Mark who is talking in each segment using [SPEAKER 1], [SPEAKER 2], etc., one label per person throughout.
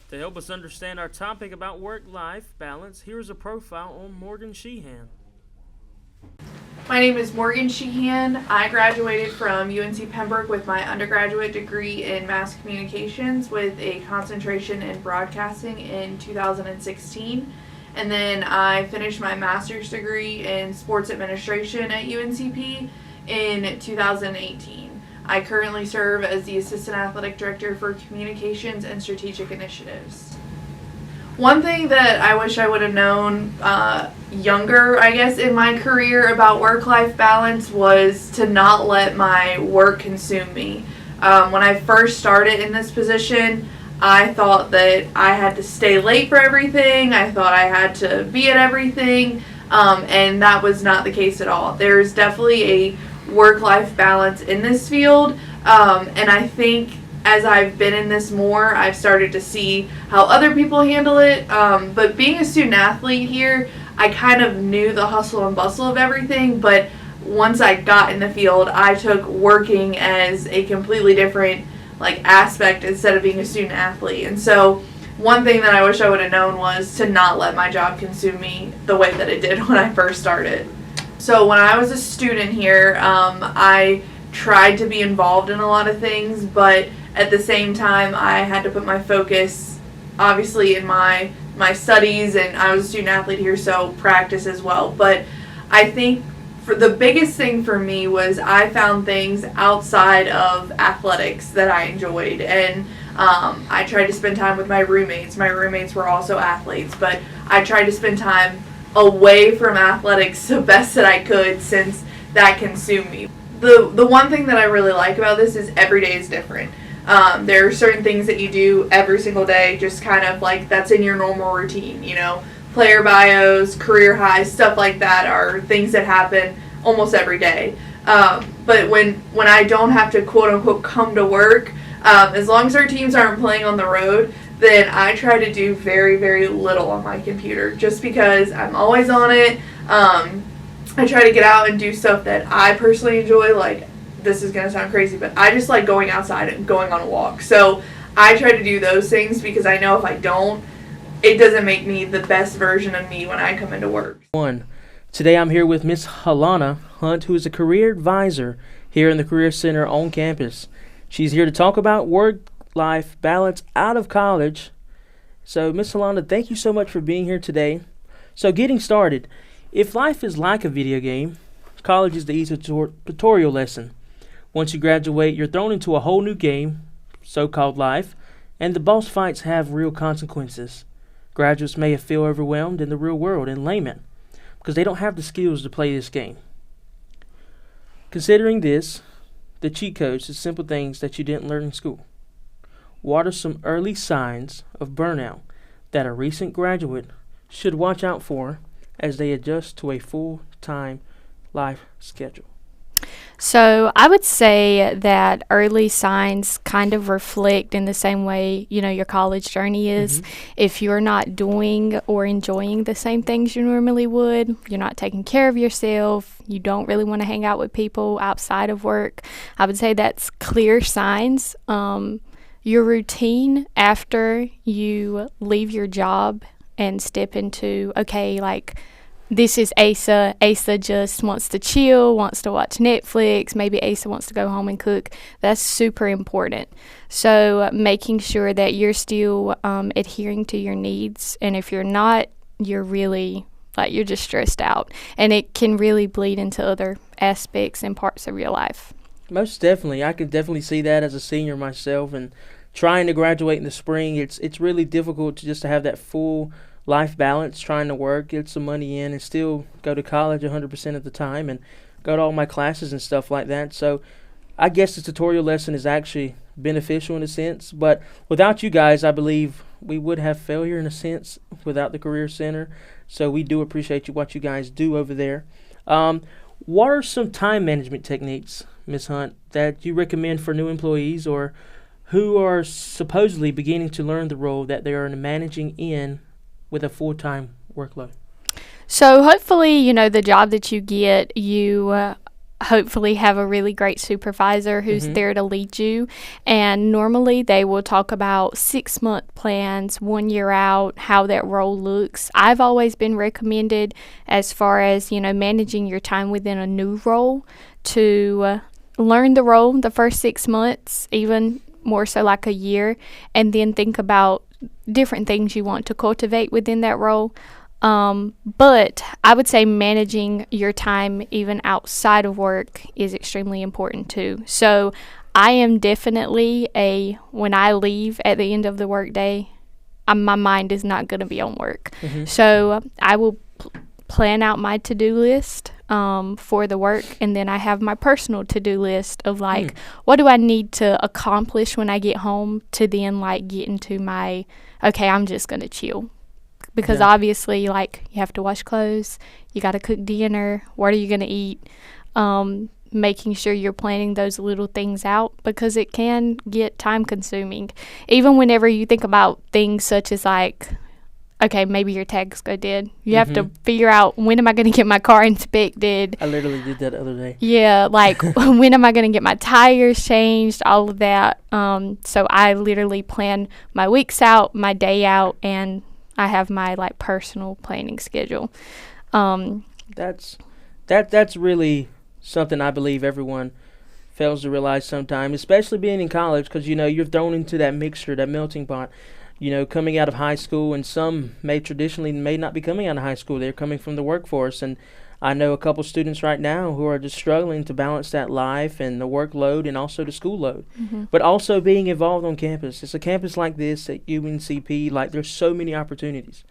[SPEAKER 1] To help us understand our topic about work-life balance, here's a profile on Morgan Sheehan.
[SPEAKER 2] My name is Morgan Sheehan. I graduated from UNC Pembroke with my undergraduate degree in mass communications with a concentration in broadcasting in 2016. And then I finished my master's degree in sports administration at UNCP in 2018. I currently serve as the Assistant Athletic Director for Communications and Strategic Initiatives. One thing that I wish I would have known younger, I guess, in my career about work-life balance was to not let my work consume me. When I first started in this position, I thought that I had to stay late for everything. I thought I had to be at everything, and that was not the case at all. There's definitely a work-life balance in this field, and I think as I've been in this more, I've started to see how other people handle it, but being a student athlete here, I kind of knew the hustle and bustle of everything, but once I got in the field, I took working as a completely different aspect instead of being a student athlete. And so one thing that I wish I would have known was to not let my job consume me the way that it did when I first started. So when I was a student here, I tried to be involved in a lot of things, but at the same time, I had to put my focus, obviously, in my studies, and I was a student athlete here, so practice as well. But I think for the biggest thing for me was I found things outside of athletics that I enjoyed, and I tried to spend time with my roommates. My roommates were also athletes, but I tried to spend time away from athletics the best that I could, since that consumed me. The one thing that I really like about this is every day is different. There are certain things that you do every single day, just kind of that's in your normal routine, player bios, career highs, stuff like that are things that happen almost every day. But when I don't have to quote unquote come to work, as long as our teams aren't playing on the road, then I try to do very, very little on my computer, just because I'm always on it. I try to get out and do stuff that I personally enjoy, this is going to sound crazy, but I just like going outside and going on a walk. So I try to do those things because I know if I don't, it doesn't make me the best version of me when I come into work.
[SPEAKER 1] Today I'm here with Miss Halona Hunt, who is a career advisor here in the Career Center on campus. She's here to talk about work-life balance out of college. So Miss Halona, thank you so much for being here today. So getting started, if life is like a video game, college is the easy tutorial lesson. Once you graduate, you're thrown into a whole new game, so-called life, and the boss fights have real consequences. Graduates may feel overwhelmed in the real world in laymen because they don't have the skills to play this game. Considering this, the cheat codes, the simple things that you didn't learn in school. What are some early signs of burnout that a recent graduate should watch out for as they adjust to a full-time life schedule?
[SPEAKER 3] So I would say that early signs kind of reflect in the same way, your college journey is. If you're not doing or enjoying the same things you normally would, you're not taking care of yourself, you don't really want to hang out with people outside of work, I would say that's clear signs. Your routine after you leave your job and step into, this is Asa. Asa just wants to chill, wants to watch Netflix. Maybe Asa wants to go home and cook. That's super important. So making sure that you're still adhering to your needs. And if you're not, you're really, you're just stressed out. And it can really bleed into other aspects and parts of your life.
[SPEAKER 1] Most definitely. I can definitely see that as a senior myself. And trying to graduate in the spring, it's really difficult to have that full life balance, trying to work, get some money in, and still go to college 100% of the time and go to all my classes and stuff like that. So I guess the tutorial lesson is actually beneficial in a sense, but without you guys, I believe we would have failure in a sense without the Career Center. So we do appreciate what you guys do over there. What are some time management techniques, Ms. Hunt, that you recommend for new employees or who are supposedly beginning to learn the role that they are managing in with a full-time workload?
[SPEAKER 3] So hopefully, the job that you get, you hopefully have a really great supervisor who's there to lead you. And normally they will talk about 6-month plans, 1 year out, how that role looks. I've always been recommended, as far as, managing your time within a new role, to learn the role the first 6 months, even more so like a year, and then think about different things you want to cultivate within that role. But I would say managing your time even outside of work is extremely important too. So I am definitely when I leave at the end of the workday, my mind is not going to be on work. So I will plan out my to-do list for the work, and then I have my personal to-do list of what do I need to accomplish when I get home, to then get into my, okay, I'm just going to chill. Because obviously, you have to wash clothes, you got to cook dinner, what are you going to eat? Making sure you're planning those little things out, because it can get time consuming. Even whenever you think about things such as okay, maybe your tags go dead. You have to figure out, when am I going to get my car inspected?
[SPEAKER 1] I literally did that the other day.
[SPEAKER 3] Yeah, when am I going to get my tires changed? All of that. So I literally plan my weeks out, my day out, and I have my personal planning schedule.
[SPEAKER 1] That's really something I believe everyone fails to realize sometimes, especially being in college, because you're thrown into that mixture, that melting pot. Coming out of high school, and some may not be coming out of high school. They're coming from the workforce, and I know a couple students right now who are just struggling to balance that life and the workload and also the school load, but also being involved on campus. It's a campus like this at UNCP, there's so many opportunities.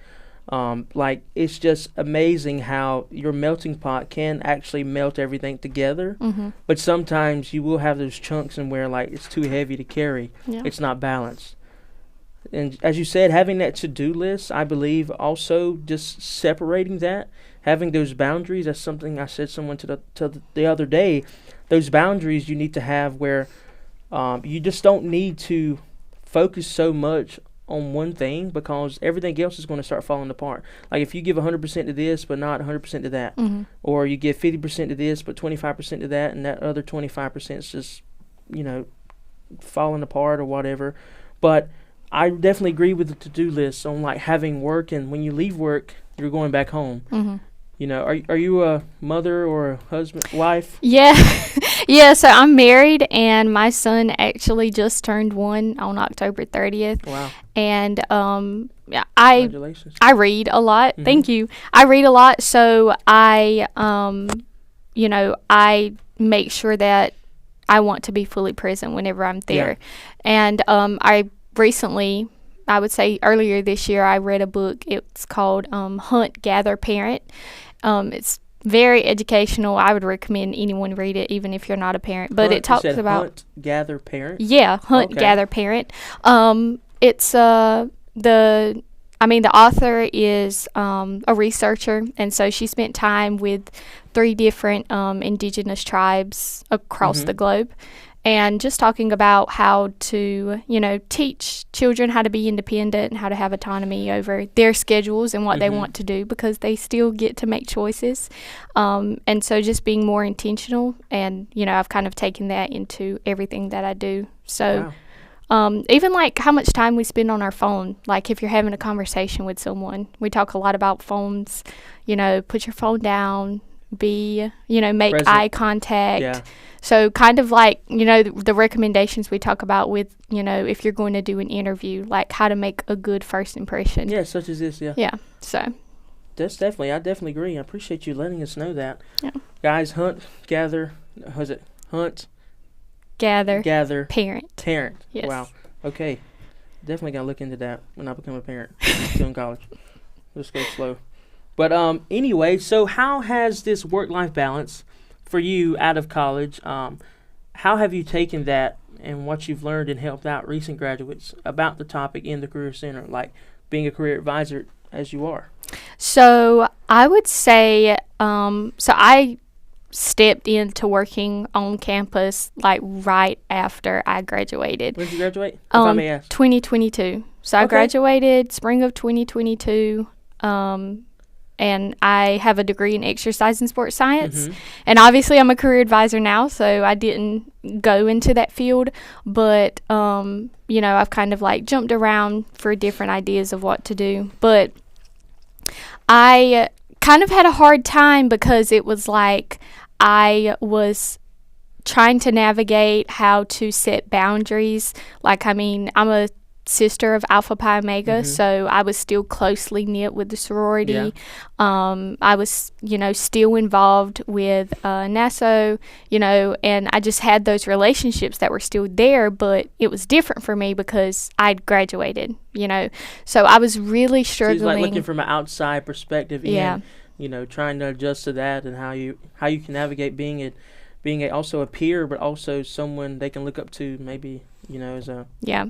[SPEAKER 1] It's just amazing how your melting pot can actually melt everything together, but sometimes you will have those chunks and where it's too heavy to carry. Yeah. It's not balanced. And as you said, having that to-do list, I believe also just separating that, having those boundaries. That's something I said someone to the other day. Those boundaries you need to have where you just don't need to focus so much on one thing, because everything else is going to start falling apart. If you give 100% to this but not 100% to that, or you give 50% to this but 25% to that, and that other 25% is just, falling apart or whatever. But I definitely agree with the to-do list on having work, and when you leave work, you're going back home. Are you a mother or a husband, wife?
[SPEAKER 3] Yeah. Yeah, so I'm married, and my son actually just turned 1 on October 30th.
[SPEAKER 1] Wow.
[SPEAKER 3] And
[SPEAKER 1] Congratulations.
[SPEAKER 3] I read a lot. Thank you. I read a lot, so I I make sure that I want to be fully present whenever I'm there. Yeah. And I recently, I would say earlier this year, I read a book. It's called Hunt, Gather, Parent. It's very educational. I would recommend anyone read it, even if you're not a parent. But it talks about
[SPEAKER 1] Hunt, Gather, Parent.
[SPEAKER 3] Yeah, Hunt, Gather, Parent. It's the author is a researcher, and so she spent time with 3 different indigenous tribes across the globe. And just talking about how to, teach children how to be independent and how to have autonomy over their schedules and what they want to do, because they still get to make choices. And so just being more intentional. And, I've kind of taken that into everything that I do. So even how much time we spend on our phone. If you're having a conversation with someone, we talk a lot about phones. Put your phone down, make present. Eye contact. Yeah. So kind of the recommendations we talk about with, if you're going to do an interview, how to make a good first impression.
[SPEAKER 1] Yeah, such as this, yeah.
[SPEAKER 3] Yeah, so.
[SPEAKER 1] I definitely agree. I appreciate you letting us know that.
[SPEAKER 3] Yeah.
[SPEAKER 1] Guys, Hunt, Gather, Hunt,
[SPEAKER 3] Gather, Parent.
[SPEAKER 1] Yes. Wow. Okay. Definitely got to look into that when I become a parent. Still in college. Let's go slow. But anyway, so how has this work-life balance for you out of college, how have you taken that and what you've learned and helped out recent graduates about the topic in the Career Center, being a career advisor as you are?
[SPEAKER 3] So I would say, I stepped into working on campus right after I graduated.
[SPEAKER 1] When did you graduate, if I may ask?
[SPEAKER 3] 2022. So I graduated spring of 2022. and I have a degree in exercise and sports science.
[SPEAKER 1] Mhm.
[SPEAKER 3] And obviously, I'm a career advisor now, so I didn't go into that field. But, I've kind of like jumped around for different ideas of what to do. But I kind of had a hard time because it was like I was trying to navigate how to set boundaries. Like, I'm a sister of Alpha Pi Omega, so I was still closely knit with the sorority.
[SPEAKER 1] Yeah.
[SPEAKER 3] I was, still involved with NASO, and I just had those relationships that were still there, but it was different for me because I'd graduated, So I was really
[SPEAKER 1] So
[SPEAKER 3] struggling.
[SPEAKER 1] it's like looking from an outside perspective
[SPEAKER 3] Yeah.
[SPEAKER 1] in, trying to adjust to that and how you can navigate being also a peer, but also someone they can look up to, maybe, as a
[SPEAKER 3] Yeah.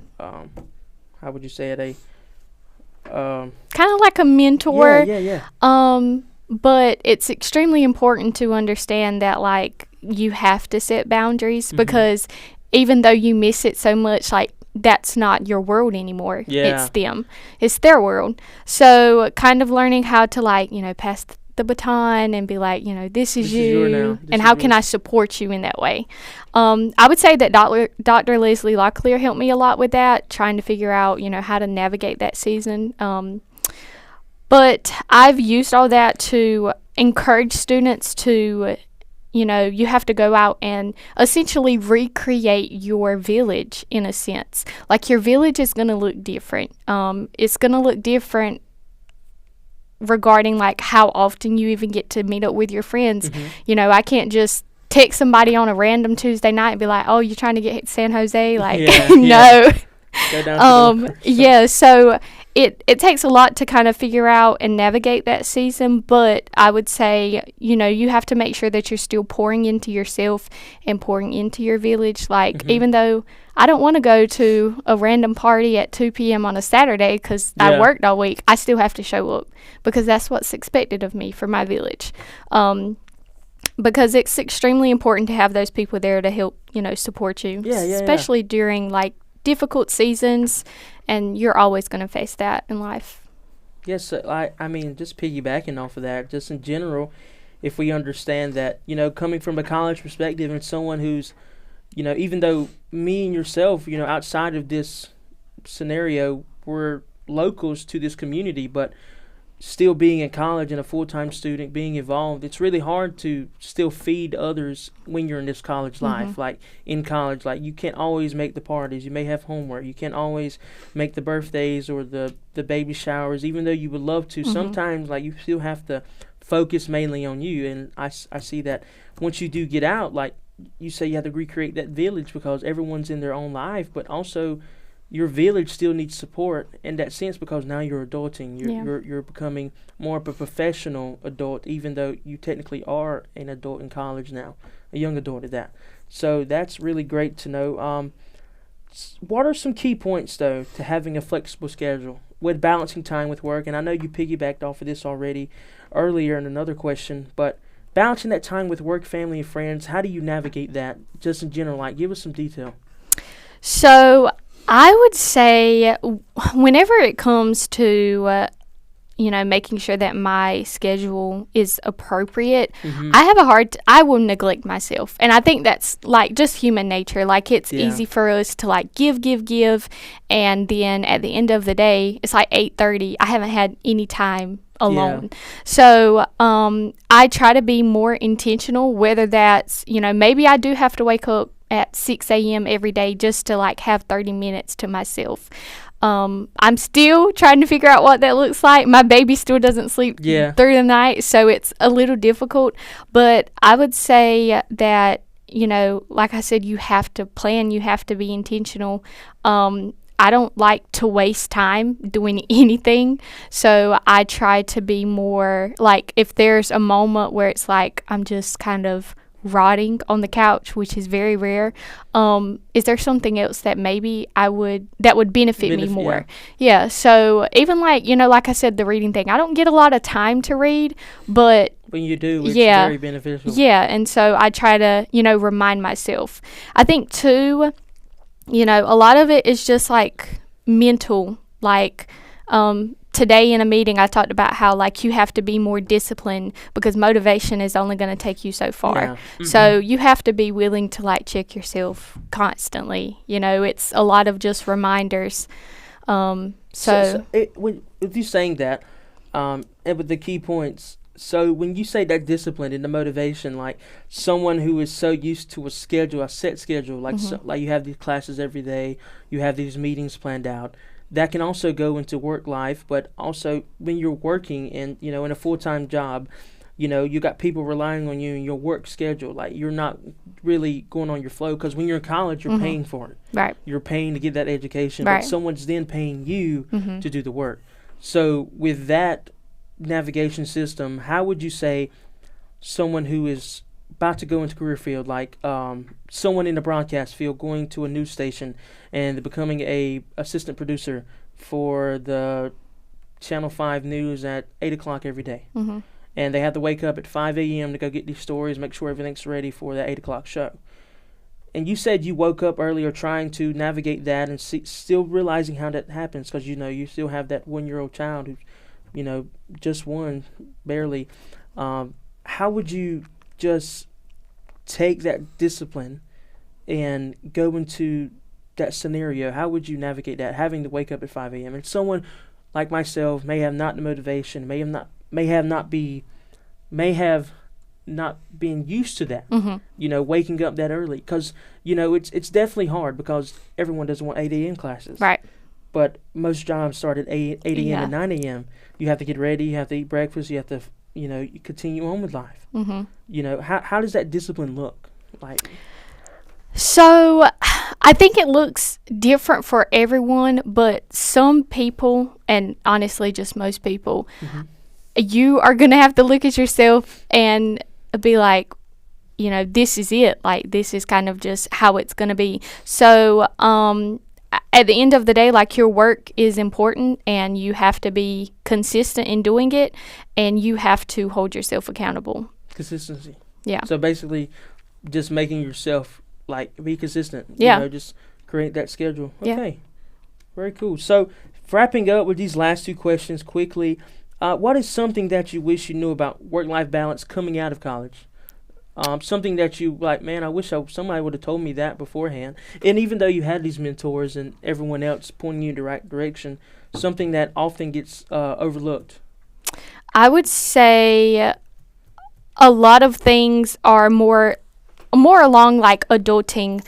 [SPEAKER 1] how would you say it,
[SPEAKER 3] Kind of like a mentor.
[SPEAKER 1] yeah.
[SPEAKER 3] But it's extremely important to understand that, like, you have to set boundaries because even though you miss it so much, like, that's not your world anymore.
[SPEAKER 1] Yeah.
[SPEAKER 3] It's them. It's their world. So kind of learning how to, like, pass the baton and be like, this is you,
[SPEAKER 1] now.
[SPEAKER 3] and how can I support you in that way? I would say that Dr. Leslie Locklear helped me a lot with that, trying to figure out, how to navigate that season. But I've used all that to encourage students to, you have to go out and essentially recreate your village in a sense. Like, your village is going to look different. It's going to look different regarding, like, how often you even get to meet up with your friends. I can't just text somebody on a random Tuesday night and be like, oh, you're trying to get San Jose? Like, no.
[SPEAKER 1] Go down to the
[SPEAKER 3] Yeah, so it takes a lot to kind of figure out and navigate that season, but I would say, you have to make sure that you're still pouring into yourself and pouring into your village. Like, even though I don't want to go to a random party at 2 p.m. on a Saturday because I worked all week, I still have to show up because that's what's expected of me for my village. Because it's extremely important to have those people there to help, support you, especially during, like, difficult seasons, and you're always going to face that in life.
[SPEAKER 1] Yes, I mean, just piggybacking off of that, just in general, if we understand that, coming from a college perspective and someone who's, even though me and yourself, outside of this scenario, we're locals to this community, but still being in college and a full-time student, being involved, it's really hard to still feed others when you're in this college life. Like, in college, like, you can't always make the parties. You may have homework. You can't always make the birthdays or the baby showers, even though you would love to. Sometimes, like, you still have to focus mainly on you. And I see that once you do get out, like you say, you have to recreate that village because everyone's in their own life, but also your village still needs support in that sense because now you're adulting. You're becoming more of a professional adult, even though you technically are an adult in college now, a young adult at that. So that's really great to know. What are some key points, though, to having a flexible schedule with balancing time with work? And I know you piggybacked off of this already earlier in another question, but balancing that time with work, family, and friends, how do you navigate that just in general? Like, give us some detail.
[SPEAKER 3] So I would say whenever it comes to, making sure that my schedule is appropriate, I will neglect myself. And I think that's, like, just human nature. Like, it's easy for us to, like, give. And then at the end of the day, it's like 8:30. I haven't had any time alone. So I try to be more intentional, whether that's, maybe I do have to wake up at 6 a.m. every day just to, like, have 30 minutes to myself. I'm still trying to figure out what that looks like. My baby still doesn't sleep through the night, so it's a little difficult. But I would say that, like I said, you have to plan, you have to be intentional. I don't like to waste time doing anything, so I try to be more, like, if there's a moment where it's like I'm just kind of rotting on the couch, which is very rare, is there something else that maybe that would benefit me more? So even, like, like I said, the reading thing, I don't get a lot of time to read, but
[SPEAKER 1] when you do, it's very beneficial.
[SPEAKER 3] And so I try to, remind myself. I think too, a lot of it is just, like, mental, like, Today in a meeting, I talked about how like you have to be more disciplined because motivation is only going to take you so far.
[SPEAKER 1] Yeah. Mm-hmm.
[SPEAKER 3] So you have to be willing to like check yourself constantly. You know, it's a lot of just reminders.
[SPEAKER 1] With you saying that, and with the key points, so when you say that discipline and the motivation, like someone who is so used to a set schedule, like like you have these classes every day, you have these meetings planned out, that can also go into work life, but also when you're working and, you know, in a full-time job, you know, you got people relying on you in your work schedule. Like you're not really going on your flow because when you're in college, you're paying for it.
[SPEAKER 3] Right.
[SPEAKER 1] You're paying to get that education,
[SPEAKER 3] Right.
[SPEAKER 1] but someone's then paying you to do the work. So with that navigation system, how would you say someone who is about to go into career field, like someone in the broadcast field going to a news station and becoming a assistant producer for the Channel 5 news at 8 o'clock every day. And they have to wake up at 5 a.m. to go get these stories, make sure everything's ready for that 8 o'clock show. And you said you woke up earlier trying to navigate that and still realizing how that happens because, you know, you still have that 1-year-old child who's, you know, just one, barely. How would you just take that discipline and go into that scenario? How would you navigate that, having to wake up at 5 a.m.? And someone like myself may have not the motivation, may have not been used to that, you know, waking up that early. Because, you know, it's definitely hard because everyone doesn't want 8 a.m. classes.
[SPEAKER 3] Right.
[SPEAKER 1] But most jobs start at 8 a.m. and 9 a.m. You have to get ready, you have to eat breakfast, you have to, you know, you continue on with life. You know, how does that discipline look like?
[SPEAKER 3] So I think it looks different for everyone, but some people, and honestly just most people, you are going to have to look at yourself and be like, you know, this is it. Like, this is kind of just how it's going to be. So at the end of the day, like, your work is important and you have to be consistent in doing it and you have to hold yourself accountable.
[SPEAKER 1] Consistency.
[SPEAKER 3] Yeah.
[SPEAKER 1] So basically just making yourself, like, be consistent.
[SPEAKER 3] Yeah.
[SPEAKER 1] You know, just create that schedule. Okay.
[SPEAKER 3] Yeah.
[SPEAKER 1] Very cool. So wrapping up with these last two questions quickly, what is something that you wish you knew about work-life balance coming out of college? Something that you like, man, I wish somebody would have told me that beforehand. And even though you had these mentors and everyone else pointing you in the right direction, something that often gets overlooked.
[SPEAKER 3] I would say a lot of things are more along like adulting,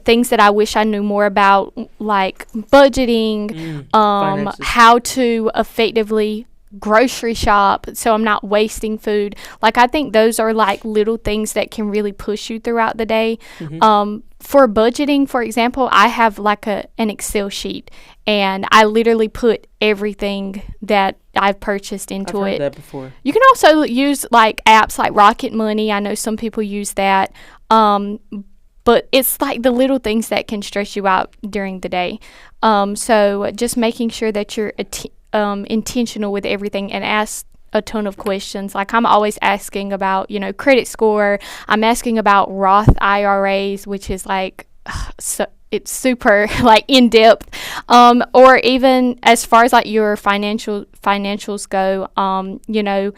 [SPEAKER 3] things that I wish I knew more about, like budgeting, how to effectively grocery shop so I'm not wasting food. Like, I think those are like little things that can really push you throughout the day. For budgeting, for example, I have like an Excel sheet and I literally put everything that I've purchased into
[SPEAKER 1] I've heard
[SPEAKER 3] it.
[SPEAKER 1] that before.
[SPEAKER 3] You can also use like apps like Rocket Money. I know some people use that. But it's like the little things that can stress you out during the day. So just making sure that you're intentional with everything and ask a ton of questions. Like, I'm always asking about, you know, credit score. I'm asking about Roth IRAs, which is like, so it's super like in depth. Or even as far as like your financials go, you know,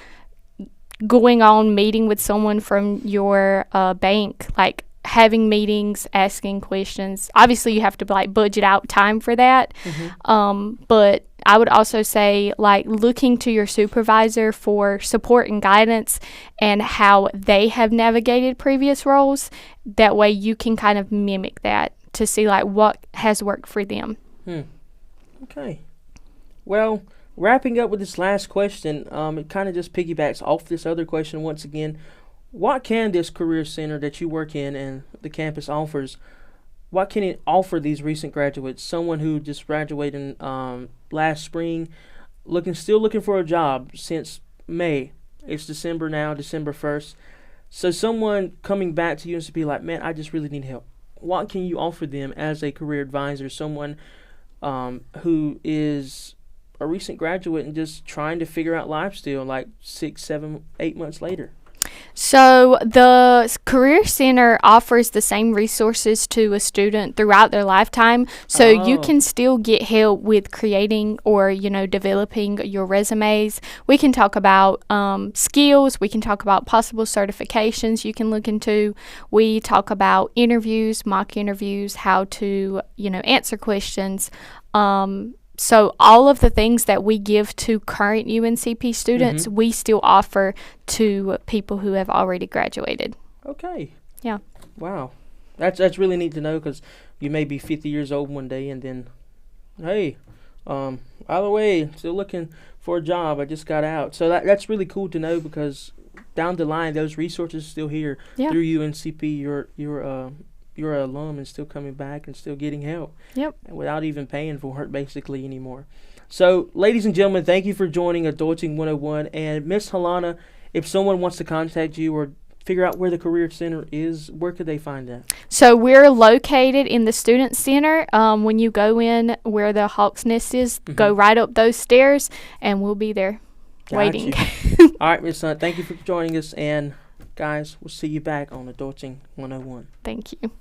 [SPEAKER 3] going on meeting with someone from your bank, like having meetings, asking questions. Obviously you have to like budget out time for that. But I would also say like looking to your supervisor for support and guidance and how they have navigated previous roles. That way you can kind of mimic that to see like what has worked for them.
[SPEAKER 1] Okay. Well, wrapping up with this last question, it kind of just piggybacks off this other question once again. What can this career center that you work in and the campus offers, what can it offer these recent graduates? Someone who just graduated last spring, still looking for a job since May. It's December now, December 1st. So someone coming back to UNCP like, man, I just really need help. What can you offer them as a career advisor, someone who is a recent graduate and just trying to figure out life still, like 6, 7, 8 months later?
[SPEAKER 3] So the Career Center offers the same resources to a student throughout their lifetime. So you can still get help with creating or, developing your resumes. We can talk about skills. We can talk about possible certifications you can look into. We talk about interviews, mock interviews, how to, answer questions. So all of the things that we give to current UNCP students, we still offer to people who have already graduated.
[SPEAKER 1] Okay.
[SPEAKER 3] Yeah.
[SPEAKER 1] Wow. That's really neat to know, because you may be 50 years old one day and then, hey, by the way, still looking for a job. I just got out. So that's really cool to know, because down the line, those resources are still here through UNCP. You're an alum and still coming back and still getting help.
[SPEAKER 3] Yep.
[SPEAKER 1] Without even paying for it basically anymore. So, ladies and gentlemen, thank you for joining Adulting 101. And Miss Halona, if someone wants to contact you or figure out where the Career Center is, where could they find that?
[SPEAKER 3] So we're located in the Student Center. When you go in where the Hawk's Nest is, go right up those stairs and we'll be there waiting.
[SPEAKER 1] All right, Miss Hunt, thank you for joining us. And guys, we'll see you back on Adulting 101.
[SPEAKER 3] Thank you.